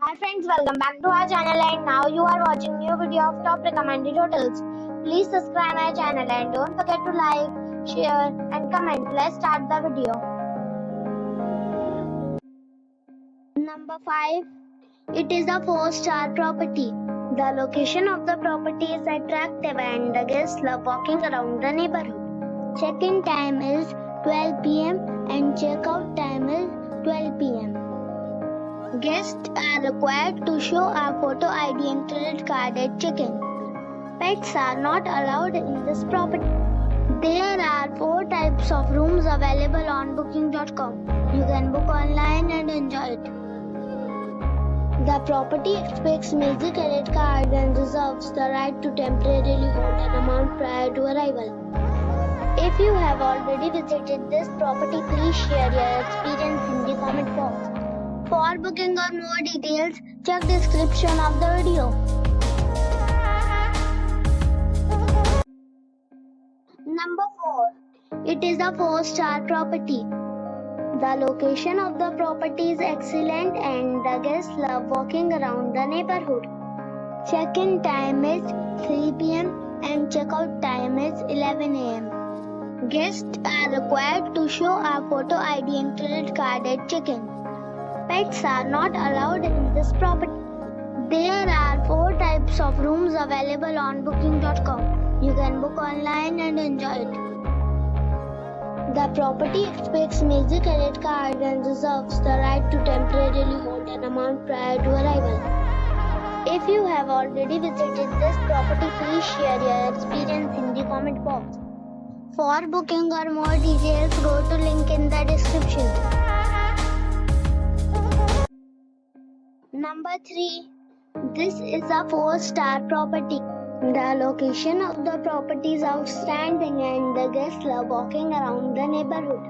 Hi friends, welcome back to our channel and now you are watching new video of top recommended hotels. Please subscribe my channel and don't forget to like, share and comment. Let's start the video. Number 5. It is a 4-star property. The location of the property is attractive and the guests love walking around the neighborhood. Check-in time is 12 p.m. and check-out time is 12 p.m. Guests are required to show a photo ID and credit card at check-in. Pets are not allowed in this property. There are 4 types of rooms available on booking.com. You can book online and enjoy it. The property expects major credit cards and reserves the right to temporarily hold an amount prior to arrival. If you have already visited this property, please share your experience in the comment box. For booking or more details, check description of the video. Number 4. It is a 4-star property. The location of the property is excellent and the guests love walking around the neighborhood. Check-in time is 3 p.m. and check-out time is 11 a.m. Guests are required to show a photo ID and credit card at check-in. Pets are not allowed in this property. There are 4 types of rooms available on booking.com. You can book online and enjoy it. The property expects major credit cards and reserves the right to temporarily hold an amount prior to arrival. If you have already visited this property, please share your experience in the comment box. For booking or more details, go to link in the description. Number 3. This is a 4-star property. The location of the property is outstanding and the guests love walking around the neighborhood.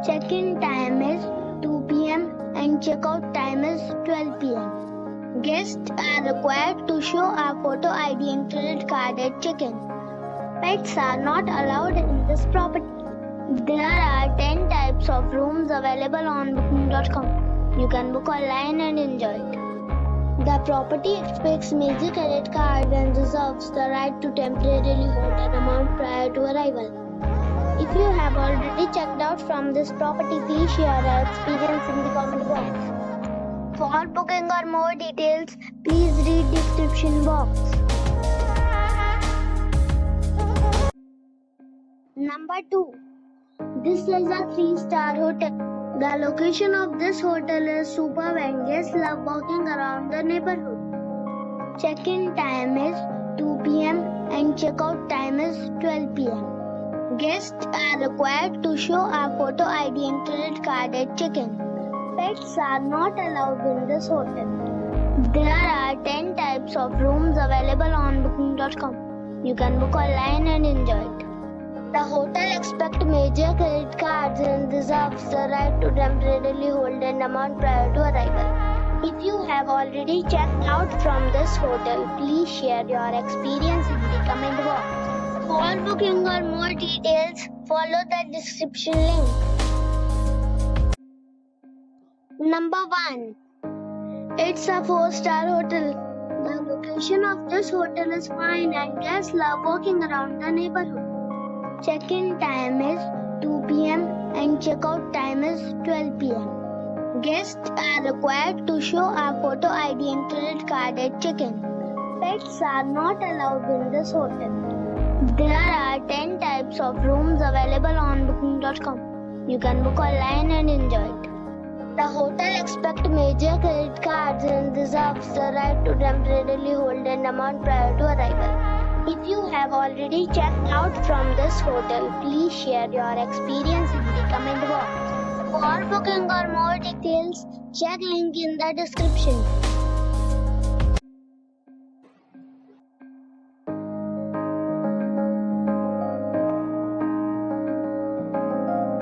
Check-in time is 2 p.m. and check-out time is 12 p.m. Guests are required to show a photo ID and credit card at check-in. Pets are not allowed in this property. There are 10 types of rooms available on booking.com. You can book online and enjoy it. The property expects major credit cards and reserves the right to temporarily hold an amount prior to arrival. If you have already checked out from this property, please share your experience in the comment box. For booking or more details, please read description box. Number 2. This is a 3-star hotel. The location of this hotel is superb and guests love walking around the neighborhood. Check-in time is 2 p.m. and check-out time is 12 p.m. Guests are required to show a photo ID and credit card at check-in. Pets are not allowed in this hotel. There are 10 types of rooms available on booking.com. You can book online and enjoy it. The hotel expects major credit cards and reserves the right to temporarily hold an amount prior to arrival. If you have already checked out from this hotel, please share your experience in the comment box. For booking or more details, follow the description link. Number 1. It's a 4-star hotel. The location of this hotel is fine and guests love walking around the neighborhood. Check-in time is 2 p.m. and check-out time is 12 p.m. Guests are required to show a photo ID and credit card at check-in. Pets are not allowed in this hotel. There are 10 types of rooms available on booking.com. You can book online and enjoy it. The hotel expects major credit cards and reserves the right to temporarily hold an amount prior to arrival. If you have already checked out from this hotel, please share your experience in the comment box. For booking or more details, check link in the description.